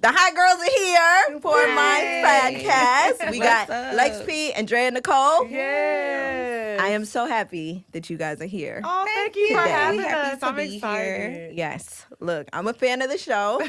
The hot girls are here for my podcast. We got up? Lex P and Drea and Nicole. Yes. I am so happy that you guys are here. Oh, thank you for Today. having Happy us. to I'm be excited. here. Yes. Look, I'm a fan of the show.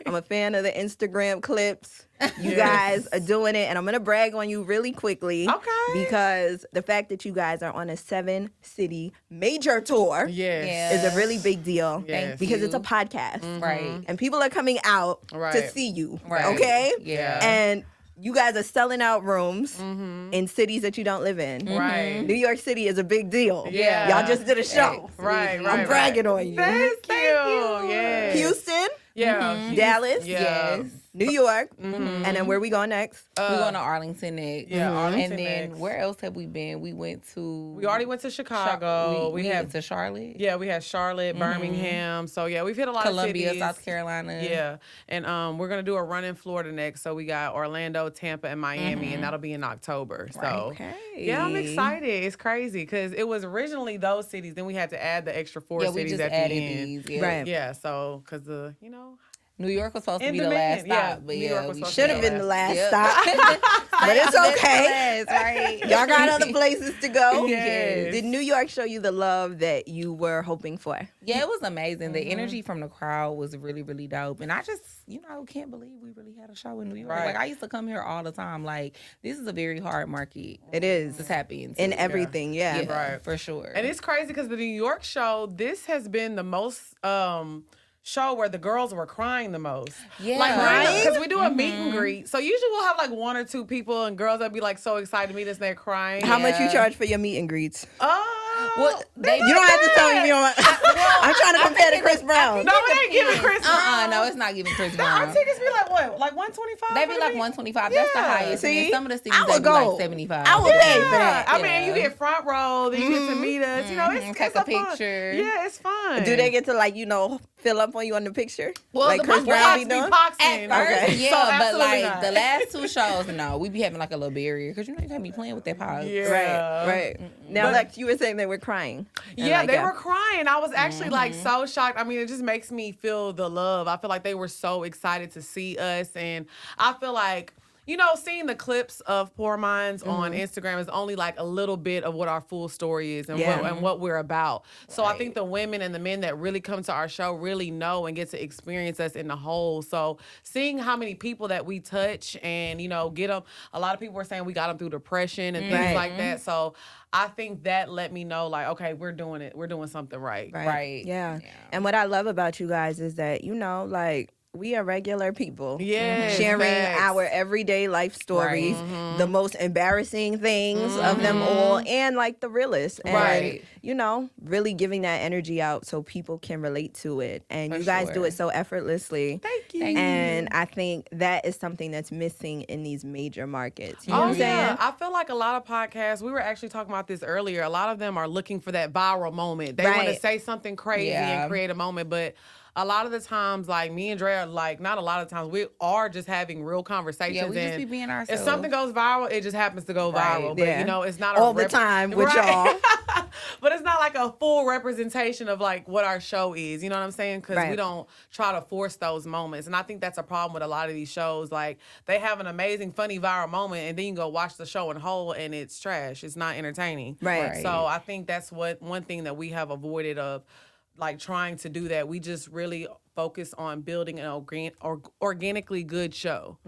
I'm a fan of the Instagram clips. You Yes. guys are doing it, and I'm going to brag on you really quickly. Okay. Because the fact that you guys are on a 7-city major tour Yes. is a really big deal. Yes. Because it's a podcast. Right. And people are coming out to Right. see you. Right. Okay? Yeah. And you guys are selling out rooms in cities that you don't live in. Right. New York City is a big deal. Yeah. Y'all just did a show. Right. I'm bragging on you. Thank you. Yes. Houston, Yeah. Dallas, Yeah. Yes. New York, and then where we going next? We're going to Arlington next. Yeah, Arlington And then next. where else have we been? We went to. We already went to Chicago. We have went to Charlotte. Yeah, we had Charlotte, Birmingham. So yeah, we've hit a lot Columbia, of cities. South Carolina. Yeah, and we're gonna do a run in Florida next. So we got Orlando, Tampa, and Miami, and that'll be in October. So Okay. yeah, I'm excited. It's crazy because it was originally those cities. Then we had to add the extra 4 Yeah, we cities just at the added end. these. Yeah. Right. Yeah, so because New York was supposed to In be the last demand, yeah. stop, but New yeah, York was we supposed Should have been the last Yep. stop. But it's okay. Last, right? Y'all got other places to go. Yes. Did New York show you the love that you were hoping for? Yeah, it was amazing. The energy from the crowd was really, really dope. And I just, can't believe we really had a show in New York. Right. Like, I used to come here all the time. Like, this is a very hard market It is. to tap into. In everything, yeah. Yeah, Right. for sure. And it's crazy because the New York show, this has been the most show where the girls were crying the most. Yeah. Like, Crying? because we do a meet and greet. So usually we'll have like 1 or 2 people and girls that be like so excited to meet us and they're crying. How much you Yeah. charge for your meet and greets? Well, they You don't have to tell me if you don't want. I'm trying to compare to Chris Brown. No, it ain't giving Chris Brown. no, it's not giving Chris Our Brown. tickets be like what? Like 125? They be like 125. That's the Yeah. highest. And See? then some of the cities I they would be like go. 75. I would pay for that. I mean, you get front row, then you get to meet us. You know, it's Take it's a a fun. picture. Yeah, it's fun. Do they get to fill up on you on the picture? Well, like the Chris Brown be be doing? boxing. At first, Okay. yeah, So but absolutely like not. the last 2 shows, no, we be having like a little barrier because you can't be playing with that pop. Yeah. Right. Now, But- Lex, you were saying they were crying. And Yeah, like, they were crying. I was actually like so shocked. I mean, it just makes me feel the love. I feel like they were so excited to see us. And I feel like, seeing the clips of Poor Minds on Instagram is only like a little bit of what our full story is and, Yeah. what we're about. So I Right. think the women and the men that really come to our show really know and get to experience us in the whole. So seeing how many people that we touch and, get them, a lot of people were saying we got them through depression and things Right. like that. So I think that let me know, like, okay, we're doing it. We're doing something right. Right. Yeah. Yeah. And what I love about you guys is that, we are regular people. Yes, Sharing facts. our everyday life stories, the most embarrassing things of them all, and like the realest. And, Right. really giving that energy out so people can relate to it. And For you guys do sure. it so effortlessly. Thank you. Thank you. And I think that is something that's missing in these major markets. You know Oh, what I'm saying? yeah. I feel like a lot of podcasts, we were actually talking about this earlier, a lot of them are looking for that viral moment. They want to Right. say something crazy Yeah. and create a moment, but a lot of the times, like me and Drea, like not a lot of times, we are just having real conversations. Yeah, we just and be being if ourselves. something goes viral, it just happens to go Right, viral. But yeah. it's not All the time with y'all. But it's not like a full representation of like what our show is. You know what I'm saying? Because Right. we don't try to force those moments. And I think that's a problem with a lot of these shows. Like they have an amazing, funny, viral moment, and then you go watch the show in whole, and it's trash. It's not entertaining. Right. So I think that's one thing that we have avoided of like trying to do that. We just really focus on building an organically good show.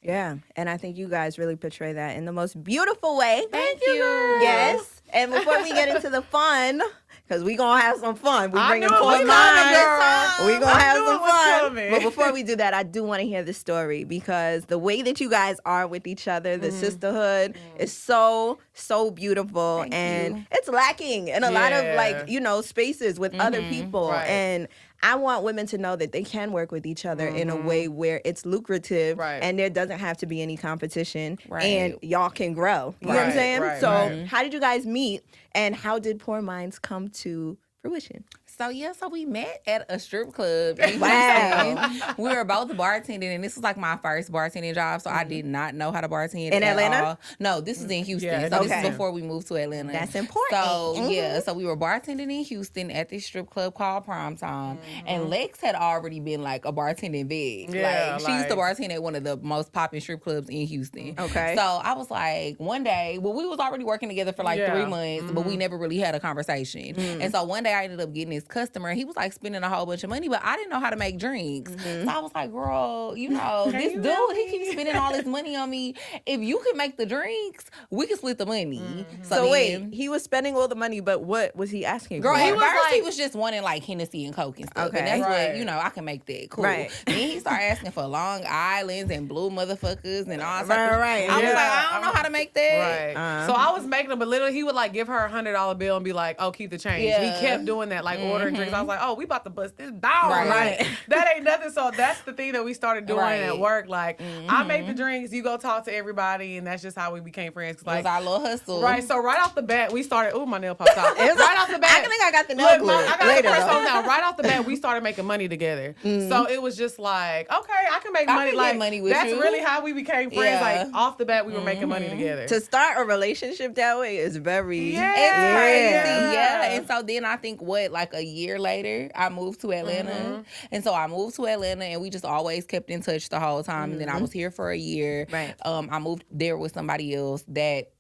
Yeah. And I think you guys really portray that in the most beautiful way. Thank you. Yes. And before we get into the fun, because we're going to have some fun. We I bringing knew it forth was mine. coming, We're going to I have knew some it was fun. coming. But before we do that, I do want to hear the story because the way that you guys are with each other, the sisterhood is so, so beautiful. Thank and you. it's lacking in a lot of Yeah. spaces with other people. Right. And I want women to know that they can work with each other in a way where it's lucrative Right. and there doesn't have to be any competition Right. and y'all can grow. You know what I'm Right, saying? right, So right. how did you guys meet and how did Poor Minds come to fruition? So we met at a strip club. Wow. We were both bartending, and this was like my first bartending job, so I did not know how to bartend In at Atlanta? all. No, this was in Houston. Yeah, so this okay. is before we moved to Atlanta. That's important. So so we were bartending in Houston at this strip club called Prime Time, and Lex had already been like a bartending vet. Yeah, she used to bartend at one of the most popping strip clubs in Houston. Okay. So I was like, one day, we was already working together for like 3 months, but we never really had a conversation. And so one day I ended up getting this customer, and he was like spending a whole bunch of money, but I didn't know how to make drinks. So I was like, girl, this dude, he keeps spending all this money on me. If you can make the drinks, we can split the money. So wait, he was spending all the money, but what was he asking Girl, for? he was just wanting like Hennessy and Coke and stuff. Okay. And that's what, I can make that. Cool. Right. Then he started asking for Long Islands and blue motherfuckers and all sorts Right. I was like, I don't know how to make that. Right. So I was making them, but literally he would like give her $100 bill and be like, "Oh, keep the change." Yeah. He kept doing that, like ordering drinks. I was like, "Oh, we about to bust this down." Right. Like, that ain't nothing. So that's the thing that we started doing Right. at work. Like I make the drinks, you go talk to everybody, and that's just how we became friends. 'Cause, It was like, our little hustle. right. So right off the bat, we started. Ooh, my nail popped out. Right off the bat, I think I got the nail Look, glue I got later. the first one now. Right off the bat, we started making money together. So it was just like, okay, I can make money. can Like get money with that's you. really how we became friends. Yeah. Like off the bat, we were making money together. To start a relationship that way is very Yeah. It's crazy, Yeah. And so then I think like a year later, I moved to Atlanta. And so I moved to Atlanta, and we just always kept in touch the whole time. And then I was here for a year. Right. I moved there with somebody else. That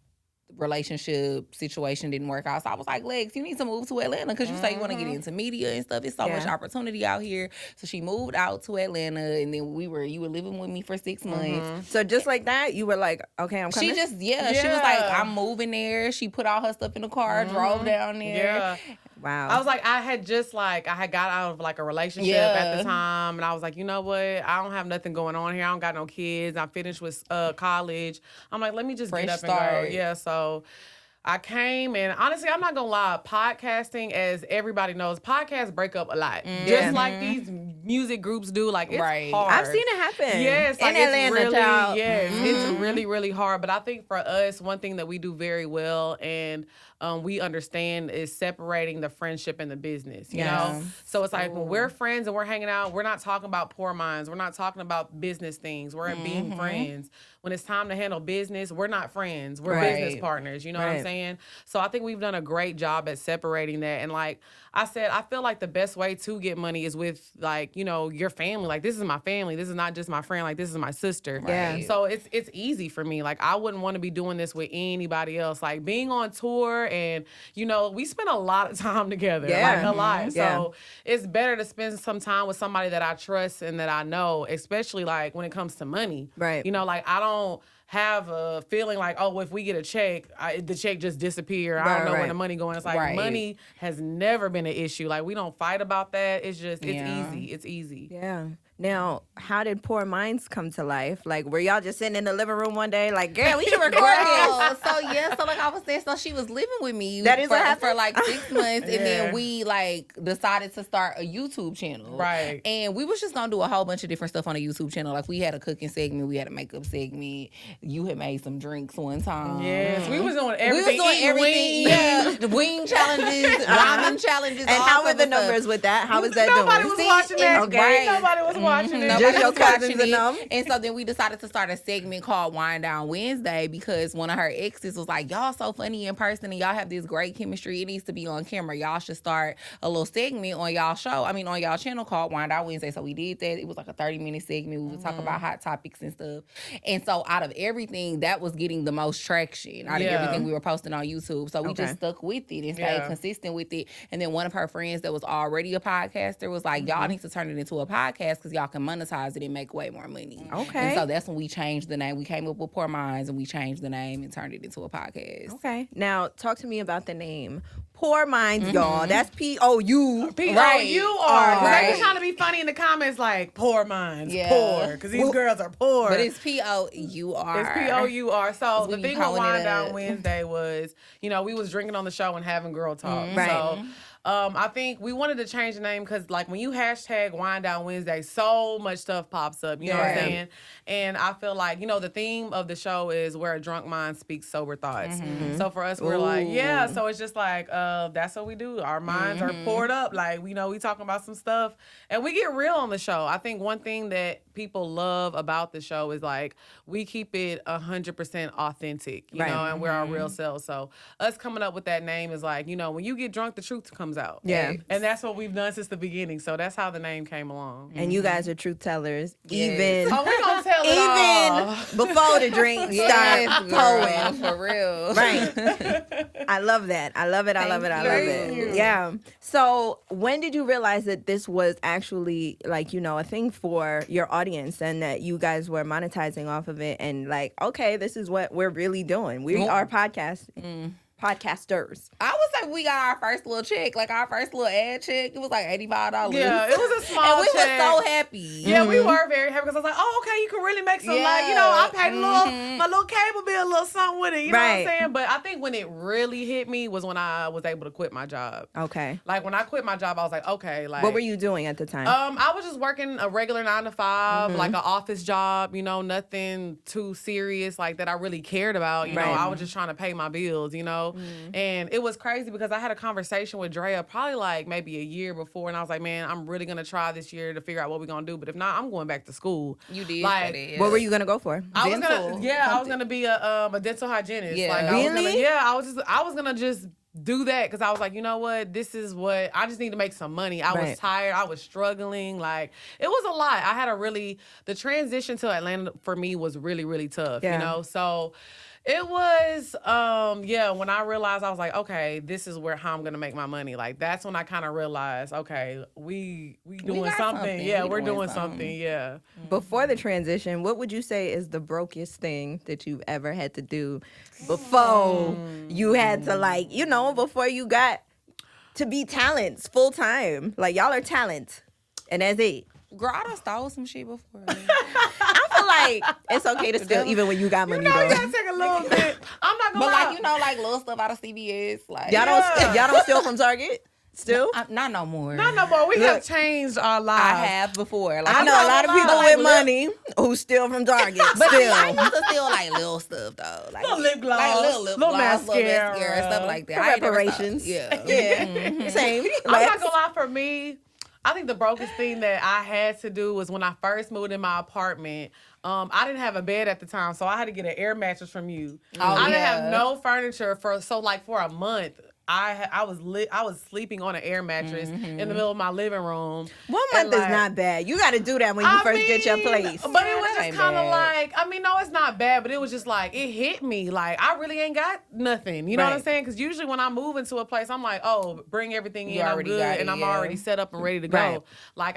relationship situation didn't work out. So I was like, Lex, you need to move to Atlanta because you say you want to get into media and stuff. It's so much opportunity out here. So she moved out to Atlanta, and then you were living with me for 6 months. So just like that, you were like, okay, I'm coming. She just, she was like, I'm moving there. She put all her stuff in the car, drove down there. Yeah. Wow. I was like, I had got out of like a relationship at the time, and I was like, you know what? I don't have nothing going on here. I don't got no kids. I finished with college. I'm like, let me just Fresh get up start. and go. Yeah, so I came, and honestly, I'm not gonna lie, podcasting, as everybody knows, podcasts break up a lot. Just like these music groups do. Like, it's hard. I've seen it happen. Yes, like in Atlanta, it's really, child. it's really, really hard. But I think for us, one thing that we do very well and we understand is separating the friendship and the business, you know? So it's like when we're friends and we're hanging out, we're not talking about poor minds. We're not talking about business things. We're being friends. When it's time to handle business, we're not friends. We're business partners. You know what I'm saying? So I think we've done a great job at separating that. And like I said, I feel like the best way to get money is with like, your family. Like, this is my family. This is not just my friend. Like, this is my sister. Yeah. So it's easy for me. Like, I wouldn't want to be doing this with anybody else. Like, being on tour and, we spend a lot of time together. Yeah. Like, a lot. Yeah. So it's better to spend some time with somebody that I trust and that I know, especially like when it comes to money. Right. Like, I don't have a feeling like, oh, if we get a check, the check just disappear. I don't know where the money going. It's like money has never been an issue. Like, we don't fight about that. It's just, it's easy. It's easy. Yeah. Now, how did Poor Minds come to life? Like, were y'all just sitting in the living room one day, like, girl, we should record this? So like I was saying, so she was living with me That is what for happened? like 6 months, and then we like decided to start a YouTube channel. Right. And we was just gonna do a whole bunch of different stuff on a YouTube channel. Like, we had a cooking segment, we had a makeup segment. You had made some drinks one time. Yes, we was doing everything. We was doing everything. Wings. Yeah, the wing challenges, ramen challenges. And all how were sorts the of stuff. numbers with that? How was that Nobody doing? was watching that. Okay. Nobody was watching it. Nobody Just your was watching cousins and them? And so then we decided to start a segment called Wind Down Wednesday because one of her exes was like, y'all so funny in person and y'all have this great chemistry. It needs to be on camera. Y'all should start a little segment on y'all on y'all channel called Wind Down Wednesday. So we did that. It was like a 30-minute segment. We would talk about hot topics and stuff. And so out of everything, that was getting the most traction out of everything we were posting on YouTube. So we just stuck with it and stayed consistent with it. And then one of her friends that was already a podcaster was like, y'all need to turn it into a podcast because y'all can monetize it and make way more money. Okay. And so that's when we changed the name. We came up with Poor Minds and we changed the name and turned it into a podcast. Okay. Now, talk to me about the name. Poor Minds, y'all. That's P-O-U. P-O-U-R. Right. They be trying to be funny in the comments like, poor minds, Yeah. poor. Because these girls are poor. But it's P-O-U-R. It's P-O-U-R. So the We thing with calling Wind it Down Wednesday was, we was drinking on the show and having girl talk. Right. So I think we wanted to change the name because, like, when you hashtag Wind Down Wednesday, so much stuff pops up. You know what I'm saying? And I feel like, you know, the theme of the show is where a drunk mind speaks sober thoughts. So for us, we're like, yeah. So it's just like, that's what we do. Our minds are poured up. Like, we know we talking about some stuff, and we get real on the show. I think one thing that people love about the show is like we keep it 100% authentic, you know, and we're our real selves. So us coming up with that name is like, you know, when you get drunk, the truth comes out. Yeah. And that's what we've done since the beginning. So that's how the name came along. And you guys are truth tellers, even Oh, we're gonna tell it all. before the drink start pouring. For real. Right. I love that. I love it. I love it. I love it. Yeah. So when did you realize that this was actually like, you know, a thing for your audience and that you guys were monetizing off of it and like, okay, this is what we're really doing. We are podcasters. I would say we got our first little check, like our first little ad check. It was like $85. Yeah, it was a small and we check. were so happy. Yeah, we were very happy because I was like, oh, okay, you can really make some, like, you know, I paid my little cable bill, a little something with it, you know what I'm saying? But I think when it really hit me was when I was able to quit my job. Okay. Like, when I quit my job, I was like, okay, like. What were you doing at the time? I was just working a regular 9 to 5, like an office job, you know, nothing too serious like that I really cared about. You know, I was just trying to pay my bills, you know? And it was crazy because I had a conversation with Drea probably like maybe a year before, and I was like, man, I'm really gonna try this year to figure out what we're gonna do. But if not, I'm going back to school. You did. Like, what were you gonna go for? I was gonna be a dental hygienist. Yeah. Like, Really? I was gonna just do that because I was like, you know what, this is what I just need to make some money. I was tired, I was struggling, like it was a lot. I had the transition to Atlanta for me was really, really tough, you know. So it was, when I realized, I was like, okay, this is how I'm gonna make my money. Like, that's when I kind of realized, okay, we doing something. Yeah, we're doing something. Yeah. Before the transition, what would you say is the brokest thing that you've ever had to do before you had to, like, you know, before you got to be talents full time? Like, y'all are talent, and that's it. Girl, I done stole some shit before. I feel like it's okay to steal even when you got money. You know, though. you gotta take a little bit. I'm not gonna But lie. like, you know, like little stuff out of CVS. Like, Y'all don't steal from Target still? not no more. Not no more. We have changed our lives. I have before. Like, I know a lot of people with money who steal from Target. But see, Still, I used to steal like little stuff though, like Little lip gloss, like little lip gloss, mascara. little mascara, stuff like that. I ain't never reparations. stopped. Yeah, same. I'm not gonna lie, for me, I think the brokest thing that I had to do was when I first moved in my apartment. I didn't have a bed at the time, so I had to get an air mattress from you. I didn't have no furniture for a month. I was sleeping on an air mattress in the middle of my living room. 1 month is not bad. You got to do that when you first get your place. But it was just kind of like, I mean, no, it's not bad, but it was just like, it hit me. Like, I really ain't got nothing. You know what I'm saying? Because usually when I move into a place, I'm like, oh, bring everything in, I'm good, and I'm already set up and ready to go. Right. Like,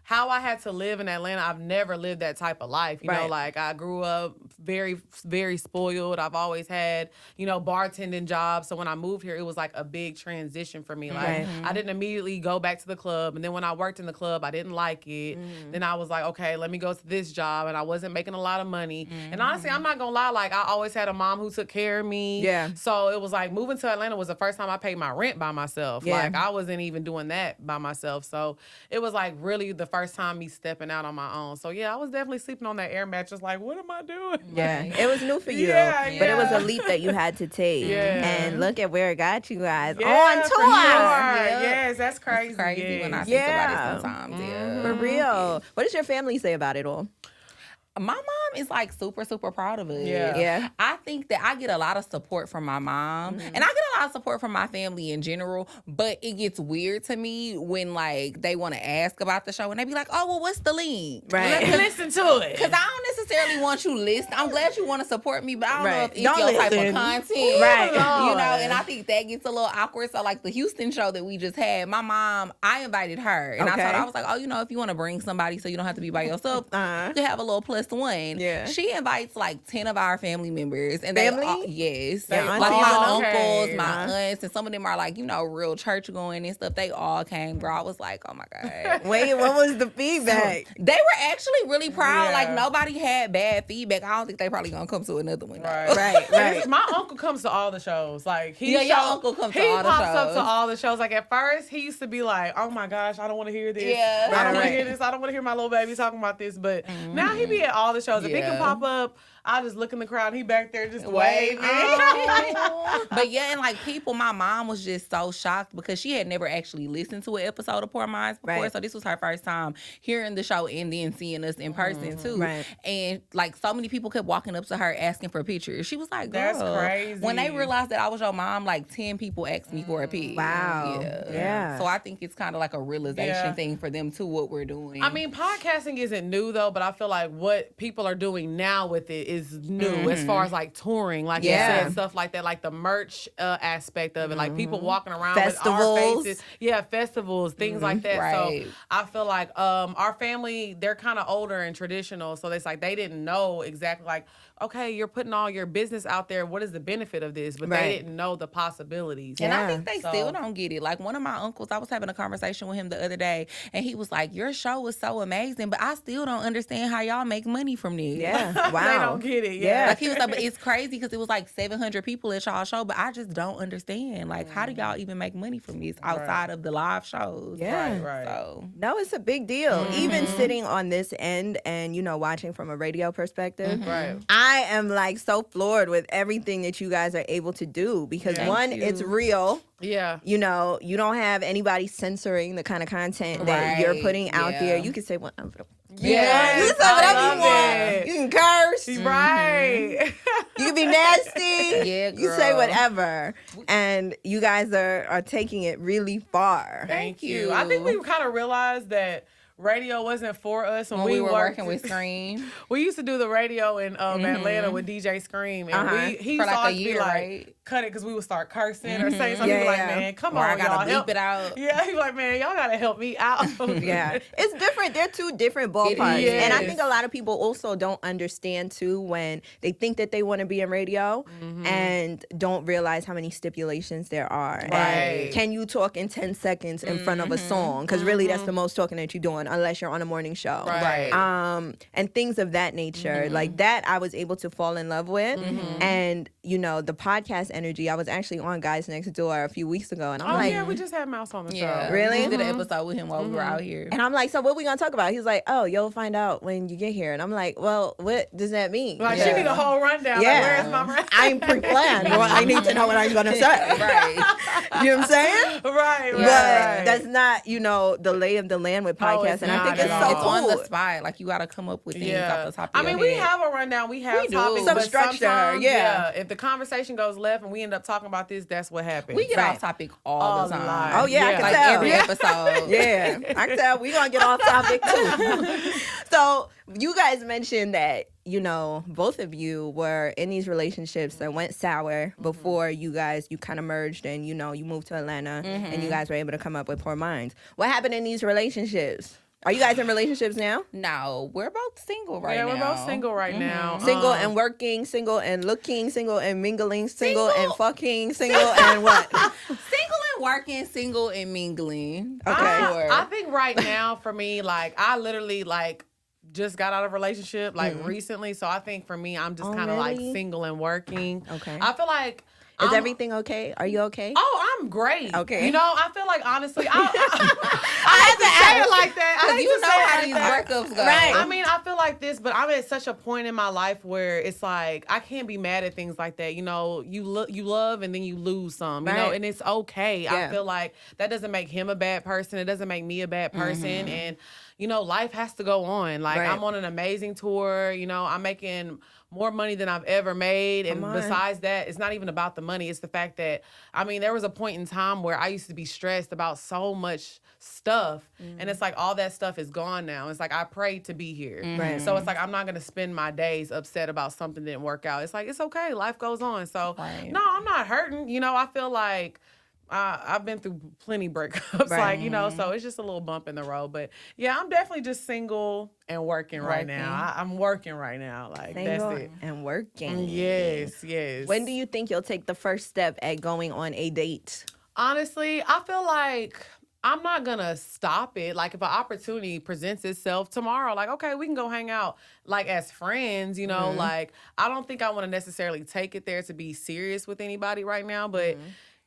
how I had to live in Atlanta, I've never lived that type of life. You know, like I grew up very, very spoiled. I've always had, you know, bartending jobs. So when I moved here, it was like a big transition for me. Like I didn't immediately go back to the club. And then when I worked in the club, I didn't like it. Then I was like, okay, let me go to this job. And I wasn't making a lot of money. And honestly, I'm not going to lie. Like I always had a mom who took care of me. Yeah. So it was like moving to Atlanta was the first time I paid my rent by myself. Yeah. Like I wasn't even doing that by myself. So it was like really the first time me stepping out on my own. So yeah, I was definitely sleeping on that air mattress. Like, what am I doing? Yeah, it was new for you, but it was a leap that you had to take. And look at where it got you guys on tour. For sure. Yes, that's crazy. It's crazy when I think about it sometimes. For real. What does your family say about it all? My mom is like super, super proud of it. Yeah. I think that I get a lot of support from my mom and I get a lot of support from my family in general, but it gets weird to me when like they want to ask about the show and they be like, oh, well, what's the link? Right. Let's listen to it. Because I don't necessarily want you listening. I'm glad you want to support me, but I don't know if it's Don't your type listen. of content. Right. You know, and I think that gets a little awkward. So like the Houston show that we just had, my mom, I invited her and I was like, oh, you know, if you want to bring somebody so you don't have to be by yourself, you can have a little +1. Yeah. She invites like 10 of our family members. And Family? Yes. Yeah, Like aunties my and uncles, my aunts, and some of them are like, you know, real church going and stuff. They all came, bro. I was like, oh my God. Wait, what was the feedback? They were actually really proud. Yeah. Like nobody had had bad feedback, I don't think they probably gonna come to another one. Right. My uncle comes to all the shows. Like your uncle comes to all the He pops up shows. to all the shows. Like at first, he used to be like, "Oh my gosh, I don't want to hear this. Yeah. I don't want Right. to hear this. I don't want to hear my little baby talking about this." But now he be at all the shows. If he can pop up, I just look in the crowd. And he back there just waving. But yeah, and like people, my mom was just so shocked because she had never actually listened to an episode of Poor Minds before. Right. So this was her first time hearing the show and then seeing us in person too. Right. And like so many people kept walking up to her asking for pictures. She was like, "Girl." That's crazy. When they realized that I was your mom, like 10 people asked me for a pic. Wow. Yeah. So I think it's kind of like a realization Yeah. thing for them too, what we're doing. I mean, podcasting isn't new though, but I feel like what people are doing now with it is new as far as like touring, like you said, stuff like that, like the merch aspect of it, like people walking around with Festivals. our faces, festivals, things like that. Right. So I feel like our family, they're kind of older and traditional, so it's like they didn't know exactly like, okay, you're putting all your business out there. What is the benefit of this? But Right. they didn't know the possibilities. And I Yeah. think they still don't get it. Like one of my uncles, I was having a conversation with him the other day, and he was like, "Your show is so amazing, but I still don't understand how y'all make money from this." Yeah. Wow. They don't get it. Yeah. Like he was like, "But it's crazy because it was like 700 people at y'all show, but I just don't understand. Like, how do y'all even make money from this outside of the live shows?" Yeah. Right. So No, it's a big deal. Even sitting on this end and, watching from a radio perspective, Right. I am like so floored with everything that you guys are able to do because Thank one, you. it's real. Yeah. You don't have anybody censoring the kind of content that you're Right, putting out yeah. there. You can say whatever. Yes, You can say whatever I you love want. it. You can curse. Right. You can be nasty. Yeah, You say girl. whatever. And you guys are taking it really far. Thank you. you. I think we kind of realized that radio wasn't for us when when we were worked- working with Scream We used to do the radio in Atlanta with DJ Scream, and he For like saw a us be year, like, right? cut it because we would start cursing or saying something. Yeah, He'd be like, yeah. man, come Or I on, y'all, gotta bleep help it out. Yeah, he's like, man, y'all gotta help me out. Yeah, it's different. They're two different ballparks, is. and I think a lot of people also don't understand too when they think that they want to be in radio and don't realize how many stipulations there are. And Right. can you talk in 10 seconds in front of a song? Because really, that's the most talking that you're doing, unless you're on a morning show. Right. And things of that nature, like that, I was able to fall in love with, and the podcast energy. I was actually on Guys Next Door a few weeks ago, and I'm Oh like, yeah, we just had Mouse on the Yeah, show. Really? We did an episode with him while we were out here. and I'm like, so what we gonna talk about? He's like, oh, you'll find out when you get here. And I'm like, well, what does that mean? Like she need a whole rundown. Yeah. Like, where's my rundown? I'm pre-planned. Well, I need to know what I'm gonna say. Right. You know what I'm saying? Right. But that's not, the lay of the land with podcasts, it's and I think not it's at so all. It's cool. on the spot. Like you got to come up with things off the top of I your mean, we head. have a rundown. We have We do. topics, Some but structure, sometimes, yeah. If the conversation goes left and we end up talking about this, that's what happens. We get Right. off topic all the A time. lot. Oh, yeah, I can like tell. every episode. Yeah, I can tell we're gonna get off topic too. So you guys mentioned that both of you were in these relationships that went sour before you kind of merged and you moved to Atlanta and you guys were able to come up with Poor Minds. What happened in these relationships? Are you guys in relationships now? No, we're both single right now. Yeah, we're both single right now. Single and working, single and looking, single and mingling, single and fucking, single and what? Single and working, single and mingling. Okay. I think right now for me, like I literally just got out of a relationship recently. So I think for me, I'm just kind of like really? single and working. Okay. I feel like Is everything okay? Are you okay? Oh, I'm great. Okay. I feel like honestly, I had to say it like that. I hate You to know say it how like these that. breakups go. Right. I mean, I feel like this, but I'm at such a point in my life where it's like I can't be mad at things like that. You love and then you lose some. Right. And it's okay. Yeah. I feel like that doesn't make him a bad person. It doesn't make me a bad person. And life has to go on. Like Right. I'm on an amazing tour. I'm making more money than I've ever made. And Come on. besides that, it's not even about the money. It's the fact that, there was a point in time where I used to be stressed about so much stuff. And it's like all that stuff is gone now. It's like I prayed to be here. Right. So it's like I'm not going to spend my days upset about something that didn't work out. It's like, it's okay. Life goes on. So Right. no, I'm not hurting. I feel like I've been through plenty breakups, Right. so it's just a little bump in the road. But yeah, I'm definitely just single and working right now. I'm working right now. Like Single that's it. and working. Yes. When do you think you'll take the first step at going on a date? Honestly, I feel like I'm not gonna stop it. Like if an opportunity presents itself tomorrow, like, okay, we can go hang out like as friends, you know, like I don't think I want to necessarily take it there to be serious with anybody right now, but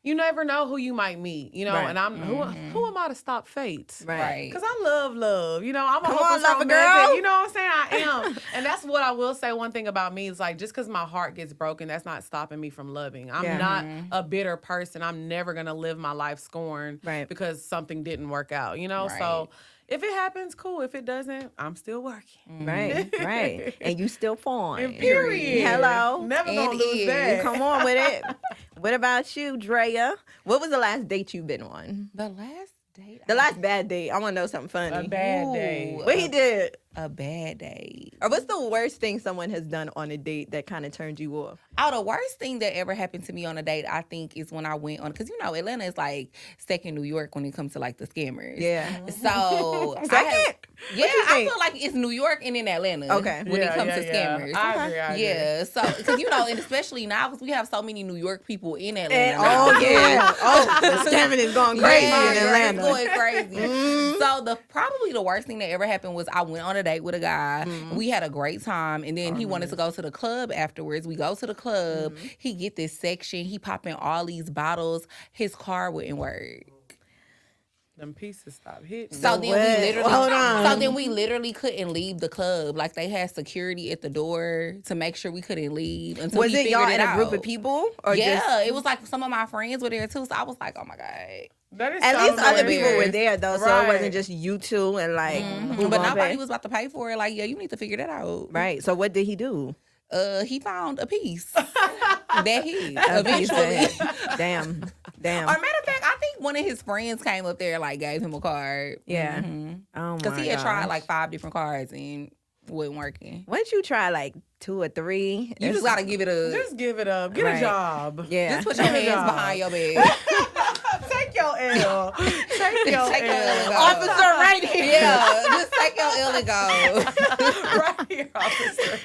you never know who you might meet, you know, Right. and I'm who am I to stop fate? Right. Because I love, you know, I'm a Come hopeless on, lover romantic, girl. you know what I'm saying? I am. And that's what I will say. One thing about me is like, just because my heart gets broken, that's not stopping me from loving. I'm not a bitter person. I'm never going to live my life scorned because something didn't work out, you know? Right. So if it happens, cool. If it doesn't, I'm still working. Right. And you still fine. Period. Hello. Never And gonna lose is. that. Come on with it. What about you, Drea? What was the last date you've been on? The last date. The last bad date. I want to know something funny. A bad day. What he did? A bad date. Or what's the worst thing someone has done on a date that kind of turned you off? Oh, the worst thing that ever happened to me on a date, I think, is when I went on, because you know, Atlanta is like second New York when it comes to like the scammers. Yeah. So Second? Yeah, you I think? feel like it's New York and in Atlanta. Okay. When it comes to scammers. I agree. Yeah, so because you know, and especially now because we have so many New York people in Atlanta. And, now. oh yeah. Oh, the scamming is going crazy Yeah, in Atlanta. It's going crazy. So probably the worst thing that ever happened was I went on a date with a guy. We had a great time, and then he wanted to go to the club afterwards. We go to the club. He get this section. He popping all these bottles. His car wouldn't work. Them pieces stop hitting. So then we What? literally, Hold on. so then we literally couldn't leave the club. Like they had security at the door to make sure we couldn't leave until Was we it y'all figured in a group out. of people? Or Yeah, just, it was like some of my friends were there too. So I was like, oh my god. That is at so least other people weird. were there though, so it Right. wasn't just you two and like who But gonna nobody pay? was about to pay for it. Like, yeah, you need to figure that out. Right. So what did he do? He found a piece that he eventually. Damn. Or matter of fact, I think one of his friends came up there, like gave him a card. Yeah. Oh Because my he had tried gosh. like 5 different cards and wasn't working. Once you try like 2 or 3, You just gotta give it a. Just give it up. Get Right. a job. yeah. Just put your hands job. behind your bed. Take your L. Take your Take your L and L. go. Officer right here. Yeah, just take your L and go. Right here, officer.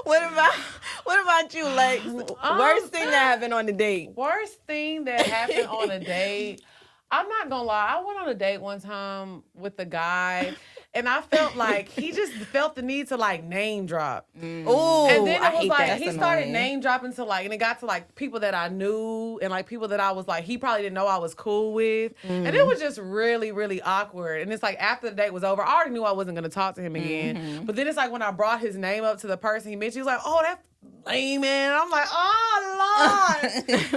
What about you, Lex? Worst thing that happened on the date? Worst thing that happened on a date. I'm not gonna lie. I went on a date one time with a guy, and I felt like he just felt the need to like name drop. Ooh, And then I it was hate like that. he That's started annoying. name dropping to like, and it got to like people that I knew and like people that I was like he probably didn't know I was cool with, and it was just really really awkward. And it's like after the date was over, I already knew I wasn't gonna talk to him again. But then it's like when I brought his name up to the person he mentioned, he was like, "Oh, that's lame, man." I'm like, "Oh Lord."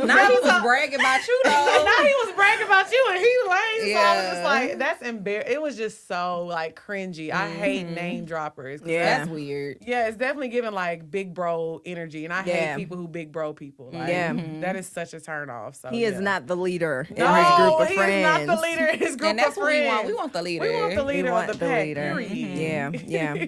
Now he was bragging about you And though. now he was bragging about you, and he lame. So I was just Yeah. like, "That's embarrassing." It was just so like cringy. I hate name droppers. 'Cause Yeah. That's weird. yeah, it's definitely giving like big bro energy, and I Yeah. hate people who big bro people. Like, Yeah. that is such a turn off. So He is yeah. not the leader in No, his group of he friends. is not the leader in his group And that's of what we friends. want. We want the leader. We want the We leader want of the the pack. leader. Period.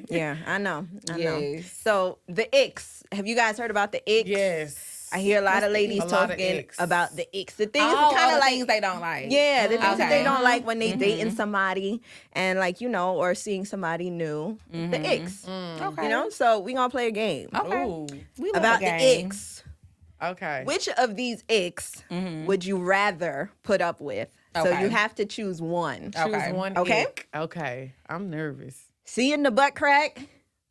Yeah. I know. Yes. So the icks. Have you guys heard about the icks? Yes. I hear a lot of ladies A lot of talking icks. about the icks. The things All kind the of like things they don't like. yeah, the things that they Okay. don't like when they dating somebody and like or seeing somebody new. The icks. Okay. You know. So we gonna play a game Okay. Ooh. We love about a the game. icks. Okay. Which of these icks would you rather put up with? So Okay. you have to choose one. Choose Okay. one. Okay. ick. Okay. I'm nervous. Seeing the butt crack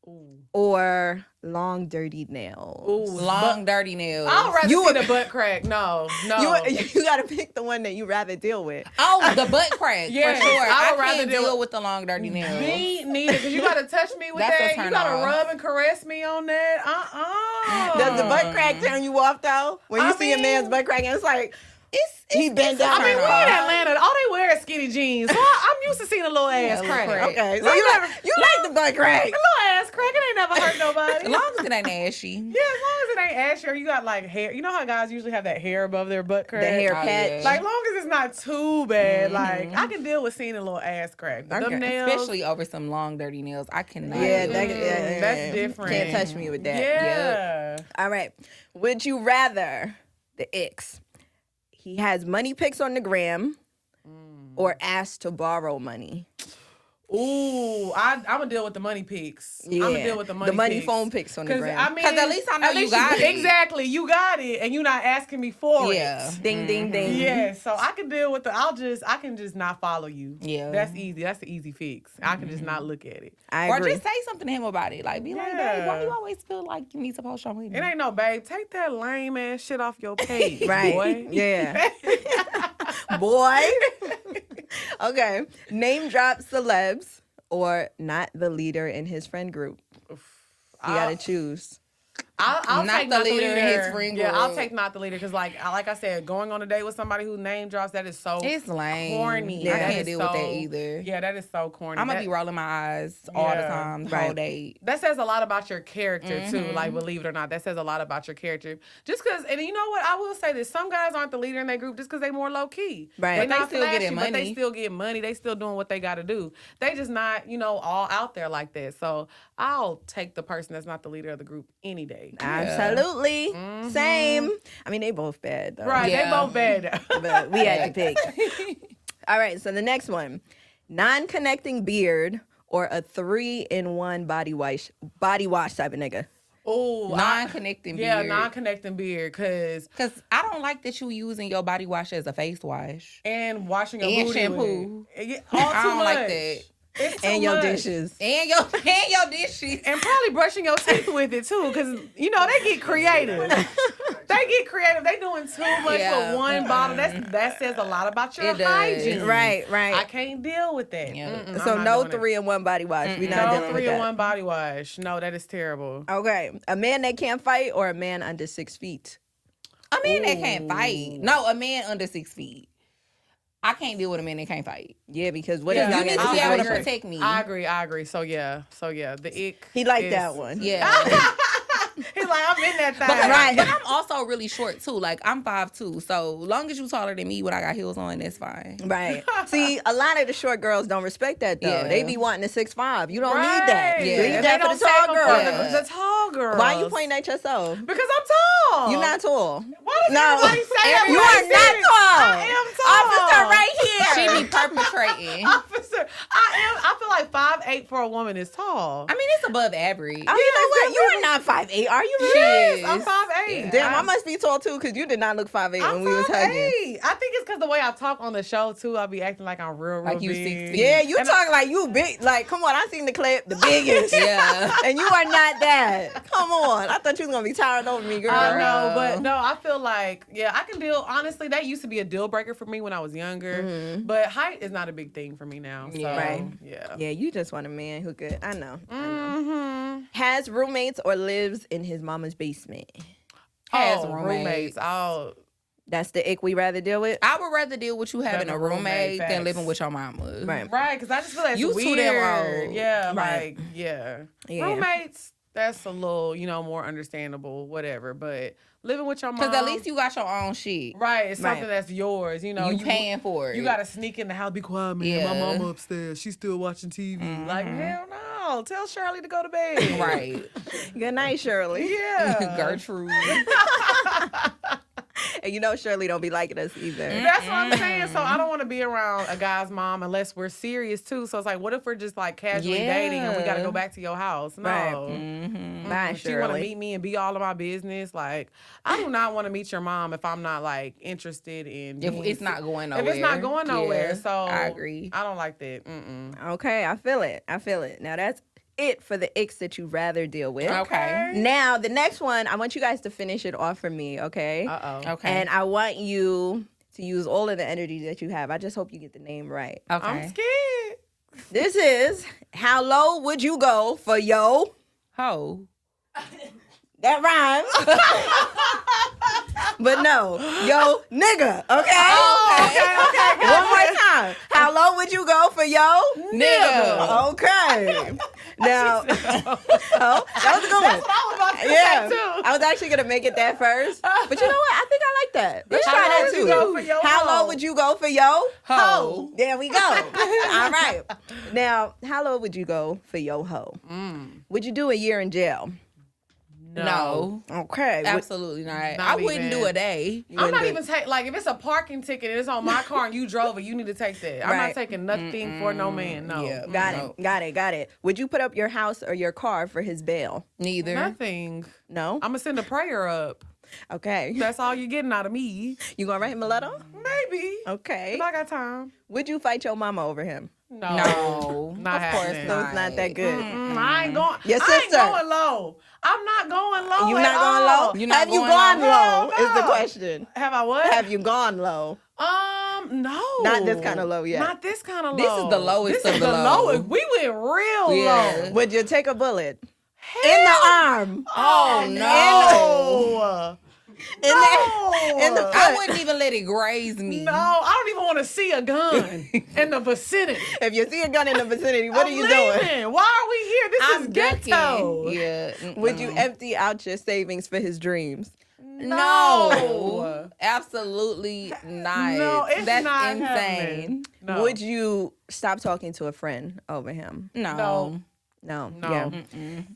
Ooh. or long dirty nails. Ooh. Long, dirty nails. I'd rather You see would- the butt crack. No. You got to pick the one that you rather deal with. Oh, the butt crack. Yes, for sure. I I would rather can't deal deal with the long, dirty nails. Me neither, because you gotta touch me with That's a that. You turn gotta off. rub and caress me on that. Does the butt crack turn you off though? When you I see a man's mean, butt crack and it's like he it's bent a down. I mean, turn we in off. Atlanta. All they wear is skinny jeans. So I'm used to seeing a little ass a little crack. crack. Okay, so Like, you like the butt crack. A little ass crack. It ain't never hurt nobody. As long as it ain't ashy. Yeah, as long as it ain't ashy or you got like hair. You know how guys usually have that hair above their butt crack? The hair Oh, patch. yeah. Like, long as it's not too bad, like, I can deal with seeing a little ass crack. But Okay. them nails, Especially over some long, dirty nails. I cannot. Yeah, do that, it. that's different. Can't touch me with that. Yeah. All right. Would you rather the X? He has money pics on the gram or asked to borrow money. Ooh, I'm gonna deal with the money pics. Yeah. I'm gonna deal with the money pics. phone pics on the gram. I mean, 'Cause at least I know you got it. Exactly, you got it, and you're not asking me for Yeah. it. Ding, ding, ding. Yeah, so I can deal with I can just not follow you. Yeah. That's easy. That's the easy fix. I can just not look at it. I Or agree. just say something to him about it. Like, be like, Yeah. babe, why you always feel like you need to post your money? It ain't no babe. Take that lame ass shit off your page, Right. boy. Yeah. Boy. Okay. Name drop celebs or not the leader in his friend group. You gotta choose. I'll Not take the not the leader leader. in his friend Yeah, I'll group. take not the leader because, like I said, going on a date with somebody who name drops, that is so It's lame. corny. Yeah. I That can't is deal with that so- either. Yeah, that is so corny. I'm gonna That- be rolling my eyes all the Yeah. time, the whole Right. date. That says a lot about your character too. Like, believe it or not, that says a lot about your character. Just because, and you know what? I will say this: some guys aren't the leader in their group just because they more low key. Right. They But they not still flashy, getting but they money. still get money. They still doing what they got to do. They just not, all out there like that. So I'll take the person that's not the leader of the group any day. Absolutely. Same. I mean, they both bad though. Right? Yeah. They both bad. But we had to pick. All right. So the next one, non-connecting beard or a 3-in-1 body wash type of nigga. Oh, Non-connecting Yeah, beard. non-connecting beard, cause Because I don't like that you using your body wash as a face wash. and washing your And booty shampoo. with it. Yeah, all I too don't much. like that. It's too And your much. dishes. And your dishes. And probably brushing your teeth with it too, because they get creative. They doing too much Yeah. for one bottle. That says a lot about your It does. hygiene. Right. I can't deal with that. Yeah. Mm-mm, So I'm no not doing 3-in-1 body wash. We it. not No dealing with that. 3-in-1 body wash. No, that is terrible. Okay. A man that can't fight or a man under 6 feet. A man that can't fight. No, a man under 6 feet. I can't deal with a man that can't fight. Yeah, because what Yeah. if y'all You need get to in be a able to situation? protect me. I agree. So yeah, the ick. He liked is- that one. Yeah. He's like, I'm in that thing. Right. But I'm also really short too. Like I'm 5'2", so long as you taller than me when I got heels on, that's fine. Right. See, a lot of the short girls don't respect that though. Yeah. They be wanting a 6'5". You don't need that. Right. You Yeah. need And that they for the don't tall save 'em for girls. the tall girls. Why you pointing at yourself? Because I'm tall. You're not tall. Why does No. everybody say that? You when I are say not it? tall. I am tall. Officer right here. She be perpetrating. Officer. I feel like 5'8" for a woman is tall. I mean, it's above average. Oh, you know what? You are not 5'8". Are you really? Yes. I'm 5'8". Damn, I must be tall too, because you did not look 5'8" when I'm we was hugging. 5'8". I think it's because the way I talk on the show too. I'll be acting like I'm real Like you big. 6 feet. Yeah, you And talking like you big. Like, come on, I seen the clip, the biggest. Yeah. And you are not that. Come on. I thought you was going to be tired over me, girl. I know, but no, I feel like, I can deal. Honestly, that used to be a deal breaker for me when I was younger. But height is not a big thing for me now. So, Yeah. Right. Yeah. Yeah, you just want a man who could. I know. Mm-hmm. Has roommates or lives in his mama's basement. Has Oh, roommates. Oh, That's the ick we rather deal with. I would rather deal with you having Having a a roommate, roommate than facts. living with your mama. Right. right. Because I just feel like it's You weird. too damn old. Yeah, Right. like, yeah. Yeah. Roommates, that's a little, more understandable, whatever. But living with your mom. Because at least you got your own shit. Right, it's something Right. that's yours. You paying for it. You gotta sneak in the house, be quiet, man. Yeah. My mama upstairs. She's still watching TV. Like, hell no. Tell Shirley to go to bed. Right. Good night, Shirley. Yeah. Gertrude. And you know Shirley don't be liking us either. That's what I'm saying. So I don't want to be around a guy's mom unless we're serious too. So it's like, what if we're just like casually dating and we got to go back to your house? No. Right. Mm-hmm. Bye, She want to Shirley. meet me and be all of my business. Like, I do not want to meet your mom if I'm not like interested in. If being it's not going If nowhere. it's not going nowhere. Yeah, So I agree. I don't like that. Mm-mm. Okay, I feel it. Now that's it for the icks that you'd rather deal with. Okay. Now the next one, I want you guys to finish it off for me, okay? Uh-oh. Okay. And I want you to use all of the energy that you have. I just hope you get the name right. Okay. I'm scared. This is how low would you go for yo? Ho. That rhymes. But no, yo nigga, okay? Okay. One more time. How low would you go for yo? Nigga. Okay. Now, oh, that was a good one. That's what I was about to Yeah, say too. I was actually gonna make it that first, but you know what? I think I like that. Let's How try low that would too. you go for yo How ho? low would you go for yo Ho. There we go. All right. Now, how low would you go for yo ho? Would you do a year in jail? No. Okay. Absolutely not. Not I wouldn't even. do a day. I'm not even like if it's a parking ticket and it's on my car and you drove it, you need to take that. I'm Right. not taking nothing for no man. No. Yeah. Got it. Would you put up your house or your car for his bail? Neither. Nothing. No? I'm gonna send a prayer up. Okay. That's all you're getting out of me. You gonna write him a letter? Maybe. Okay. If I got time. Would you fight your mama over him? No. No. Not Of course happening. So it's not that good. I ain't going. Your I ain't sister. going low. I'm not going low. You at not going all. low? You not Have you going gone low? low? Hell Is the no. question. Have I what? Have you gone low? No. Not this kind of low yet. Not this kind of low. This is the lowest This of is the the low. lowest. We went real Yeah. low. Would you take a bullet in the arm? Oh, no. In the I foot? wouldn't even let it graze me. No, I don't even want to see a gun in the vicinity. If you see a gun in the vicinity, what I'm are you doing? leaving. Why are we here? This I'm is ghetto. ducking. Yeah. Would you empty out your savings for his dreams? No. Absolutely not. No, it's That's not insane. happening. No. Would you stop talking to a friend over him? No. No. No. Yeah.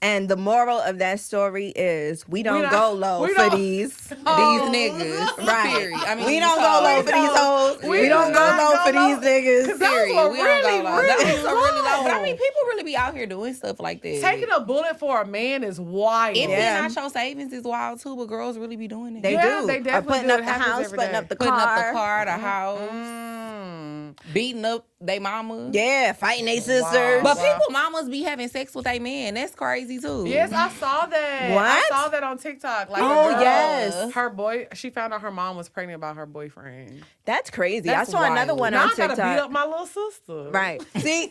And the moral of that story is we don't not- go low we for don't- these. These niggas. Right. Period. I mean, We don't go low for these hoes. We We don't do go not low go for low. these niggas. Those Period. were We don't go really, low. really Those are really low. But I low. mean, people really be out here doing stuff like that. Taking a bullet for a man is wild. Emptying Yeah. out your savings is wild too, but girls really be doing it. They Yeah, do. they Or definitely putting do. up It the happens house, every putting day. up the Putting car. up the car, the house, Mm. beating up they mama. Yeah, fighting their sisters. But Wow. people mamas be having sex with their man. That's crazy too. Yes, I saw that. What? I saw that on TikTok. Like, Oh, a girl, yes. she found out her mom was pregnant by her boyfriend. That's crazy. That's I saw another wild. one Now on I gotta beat TikTok. up my little sister. Right. See,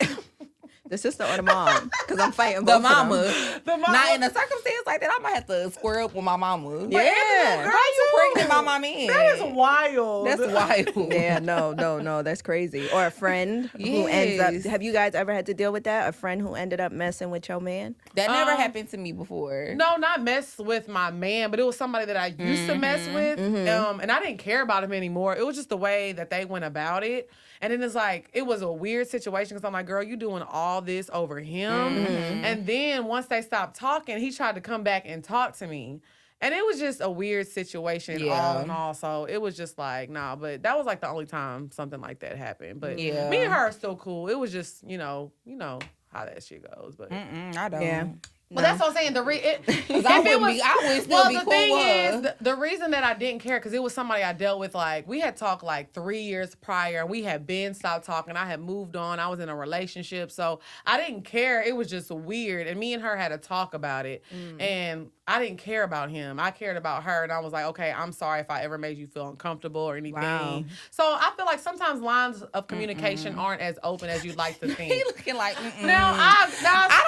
the sister or the mom, because I'm fighting The both mama. of them. The mama. Now in a circumstance like that, I might have to square up with my mama. Yeah. Girl, How you too. pregnant by my man? That is wild. That's wild. Yeah, no, that's crazy. Or a friend who ends up. Yes. Have you guys ever had to deal with that? A friend who ended up messing with your man? That never happened to me before. No, not mess with my man, but it was somebody that I used to mess with. And I didn't care about him anymore. It was just the way that they went about it. And then it's like, it was a weird situation because I'm like, girl, you doing all this over him. And then once they stopped talking, he tried to come back and talk to me. And it was just a weird situation all in all. So it was just like, nah, but that was like the only time something like that happened. But Yeah. me and her are still cool. It was just, you know how that shit goes. But I don't. Yeah. Well, that's what I'm saying. I would still be the cool thing with is, her. the reason that I didn't care, because it was somebody I dealt with, like, we had talked like 3 years prior, and we had been stopped talking. I had moved on. I was in a relationship, so I didn't care. It was just weird, and me and her had a talk about it, and I didn't care about him. I cared about her, and I was like, okay, I'm sorry if I ever made you feel uncomfortable or anything. Wow. So I feel like sometimes lines of communication aren't as open as you'd like to think. He looking like, I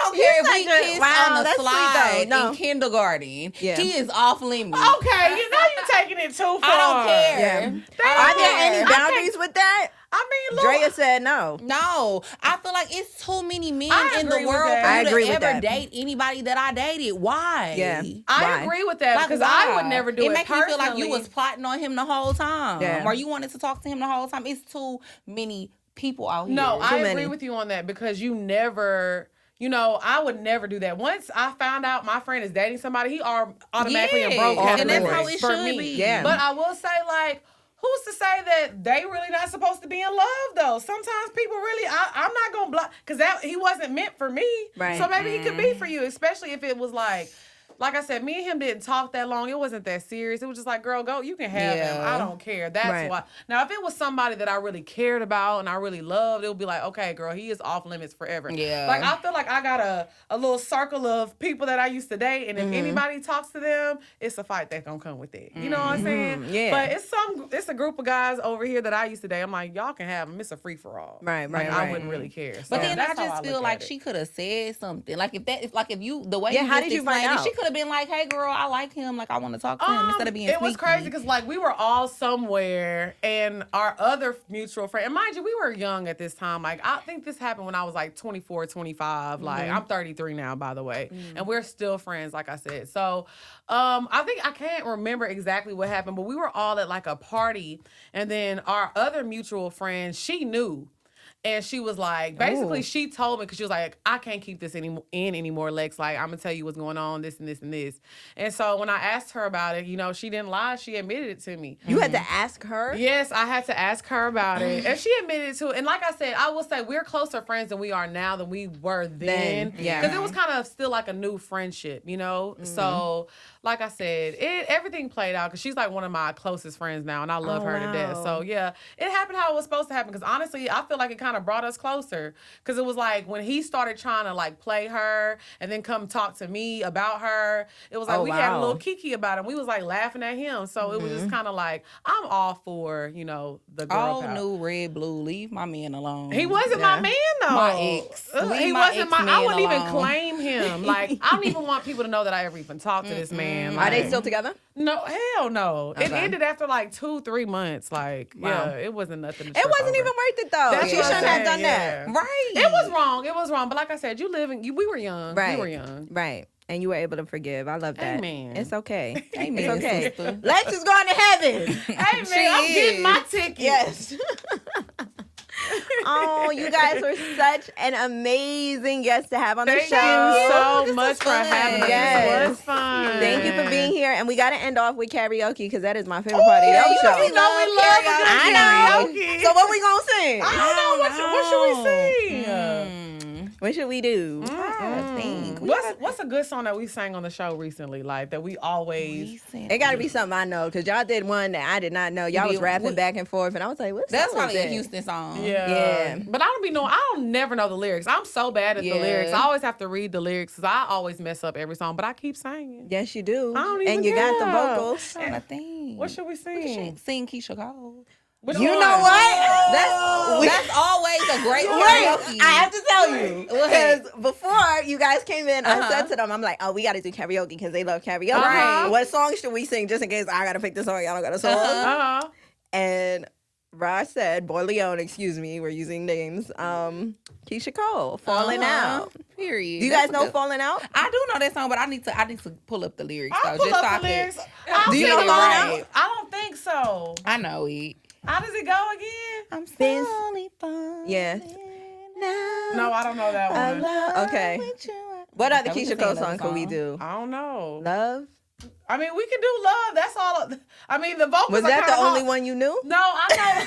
don't care if we such a- kissed wow, on the that's sweet, slide though. No. in kindergarten. Yeah. He is off limits. Okay, you know you're taking it too far. I don't care. Yeah. Are there any boundaries with that? I mean, look, Drea said no. No, I feel like it's too many men I in the agree with world that. for I you agree to with ever that. date anybody that I dated. Why? Yeah. I Why? agree with that Like, because why? I would never do it. It makes me feel like you personally. was plotting on him the whole time. Yeah. Or you wanted to talk to him the whole time. It's too many people out here. No, I many. agree with you on that because you never. You know, I would never do that. Once I found out my friend is dating somebody, he automatically in broke Yes, and that's category how it for should me. be. Yeah. But I will say, like, who's to say that they really not supposed to be in love though? Sometimes people really. I'm not gonna block because he wasn't meant for me. Right. So maybe he could be for you, especially if it was like I said, me and him didn't talk that long. It wasn't that serious. It was just like, girl, go. You can have him. Yeah. I don't care. That's Right. why. Now, if it was somebody that I really cared about and I really loved, it would be like, okay, girl, he is off limits forever. Yeah. Like, I feel like I got a little circle of people that I used to date, and if anybody talks to them, it's a fight that's gonna come with it. You know what I'm saying? Yeah. But it's a group of guys over here that I used to date. I'm like, y'all can have them. It's a free for all. Right, Like, right, I right. wouldn't really care. So But then I that's how just feel look like at it. she could have said something. Like if you the way Yeah, you how just did you find explained it, out? she could have been like, "Hey, girl, I like him. Like I want to talk to him," instead of being it was sneaky. crazy because like we were all somewhere and our other mutual friend, and mind you, we were young at this time. Like I think this happened when I was like 24, 25. Like I'm 33 now, by the way, and we're still friends, like I said. So I think I can't remember exactly what happened, but we were all at like a party, and then our other mutual friend, she knew. And she was like, basically, she told me, because she was like, I can't keep this anymore, Lex. Like, I'm going to tell you what's going on, this and this and this. And so when I asked her about it, she didn't lie. She admitted it to me. You had to ask her? Yes, I had to ask her about it. And she admitted to it. And like I said, I will say we're closer friends than we are now than we were then. Yeah. Because it was kind of still like a new friendship, So, like I said, everything played out because she's like one of my closest friends now, and I love her to death. So, yeah, it happened how it was supposed to happen because honestly, I feel like it kind of brought us closer because it was like when he started trying to like play her and then come talk to me about her, it was like we had a little kiki about him. We was like laughing at him. So it was just kind of like, I'm all for, the girl All power. new red, blue. Leave my man alone. He wasn't my man though. My ex. He wasn't my. I wouldn't even claim him. Like I don't even want people to know that I ever even talked to this man. Like, Are they still together? No, hell no. Okay. It ended after like 2-3 months. Like it wasn't nothing. It wasn't even worth it though. That's She what I'm shouldn't have done saying, that. Right. It was wrong. It was wrong. But like I said, we were young. Right. We were young. Right. And you were able to forgive. I love that. Amen. It's okay. Amen, It's okay. sister. Lex is going to heaven. Hey man, I'm getting my ticket. Yes. Oh, you guys were such an amazing guest to have on the Thank show. you so This much was for fun. having us. Yes. This was fun. Thank you for being here. And we got to end off with karaoke because that is my favorite part of your show. You know we love I know. karaoke. So what we going to sing? I don't know. What should we sing? What should we do? I think. What's a good song that we sang on the show recently? Like that we always. It got to be something I know because y'all did one that I did not know. Y'all was rapping back and forth, and I was like, "What's That's song probably is a that? Houston song. Yeah. But I don't never know the lyrics. I'm so bad at the lyrics. I always have to read the lyrics because I always mess up every song, but I keep singing. Yes, you do. I don't even and you got the care. vocals. Trying to think. What should we sing? Sing Keisha Cole. Which You one? know what? That's always a great Wait, karaoke. I have to tell you What? because before you guys came in, I said to them, "I'm like, oh, we got to do karaoke because they love karaoke. Uh-huh. What song should we sing just in case I got to pick the song? Y'all don't got a song." Uh-huh. And Raj said, "Boy Leone, excuse me, we're using names. Keisha Cole, Falling Out. Period. Do you That's guys know good- Falling Out? I do know that song, but I need to pull up the lyrics. I'll though, pull just so up I the could- lyrics. Do you know Falling Falling Out? I don't think so. I know it. How does it go again? I'm Been- slowly falling. Yeah. No, I don't know that one. Okay. What other Okay, we Keisha can Cole sing song another could we song. do? I don't know. Love? I mean, we can do Love. That's all. I mean, the vocals Was are that the kinda only hard. one you knew? No, I know.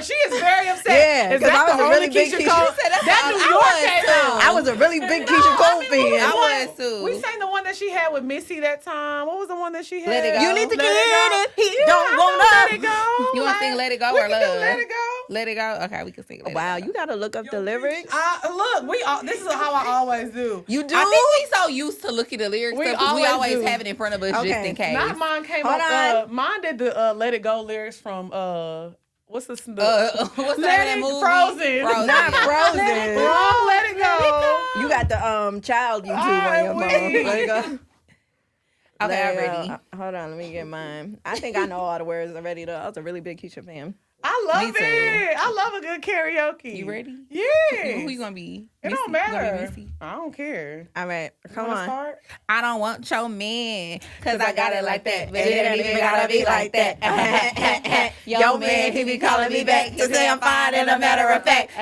She is very upset. Yeah, Is 'cause that I was the a really only big Keisha- Cole? She said that's That all- New I York was came too. out. I was a really big No, Keisha Cole I mean, fan. I one- was too. We sang the one that she had with Missy that time. What was the one that she had? Let It Go. You need to Let get It Go. it. He Yeah, don't I want know Let to. It Go. You want to sing Let It Go we or can do Love? Let It Go. Let It Go. Okay, we can sing Let It Wow, Go. you gotta look up the lyrics. Look, this is how I always do. You do? I think we so used to look at the lyrics We because we always always do. have it in front of us just Okay. in case. Not mine came Hold up. on. Mine did the Let It Go lyrics from what's the What's the name of that movie? Frozen. Not Frozen. Wrong, Let It Go. You got the child YouTube on your phone. Let it go. Okay, I'm Let it ready. go. Hold on, let me get mine. I think I know all the words already though. I was a really big Keisha fan. I love Me too. it. I love a good karaoke. You ready? Yeah. Who you gonna be? It Missy? don't You gonna be matter. Missy? I don't care. All right, come Wanna on. start? I don't want your man, cause I got it like that. But it don't even gotta be like that. Yo man, he be calling me back to say I'm fine and a matter of fact.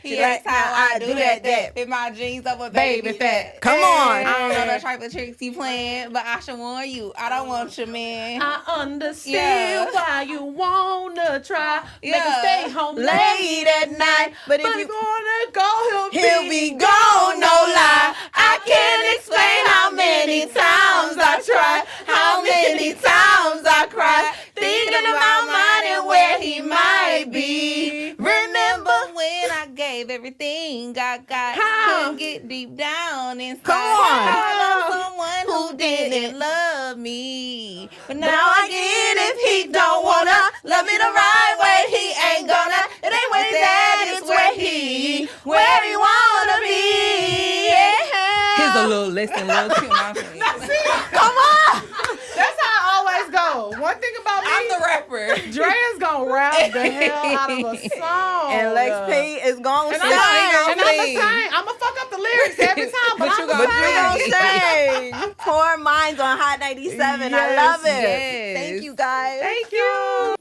He likes how I do that. Fit my jeans up with baby fat. Come on. I don't know the type of tricks he playing, but I should warn you, I don't want your man. I understand Yeah. why you wanna try. Make him Yeah. stay home Late at night, but if But you gonna go, he'll be gone, no lie. I can't explain how many times I tried, how many times I cried, thinking about mine and where he might be. Remember when I gave everything I got, How? couldn't get deep down inside. Come on. I love someone who didn't love me, but now I get if he don't wanna love me the right way, he ain't gonna. It ain't where he's at, it's where he wanna be. Yeah. Here's a little lesson, little tip. Come on. That's how I always go. One thing about me, I'm the rapper. Drea's gonna rap the hell out of a song. And Lex P is gonna And sing. I'm the sing. same. I'm gonna fuck up the lyrics every time, but you I'm gonna the You same. gonna sing. Pour Minds on Hot 97. I Yes, love it. yes. Thank you guys. Thank you.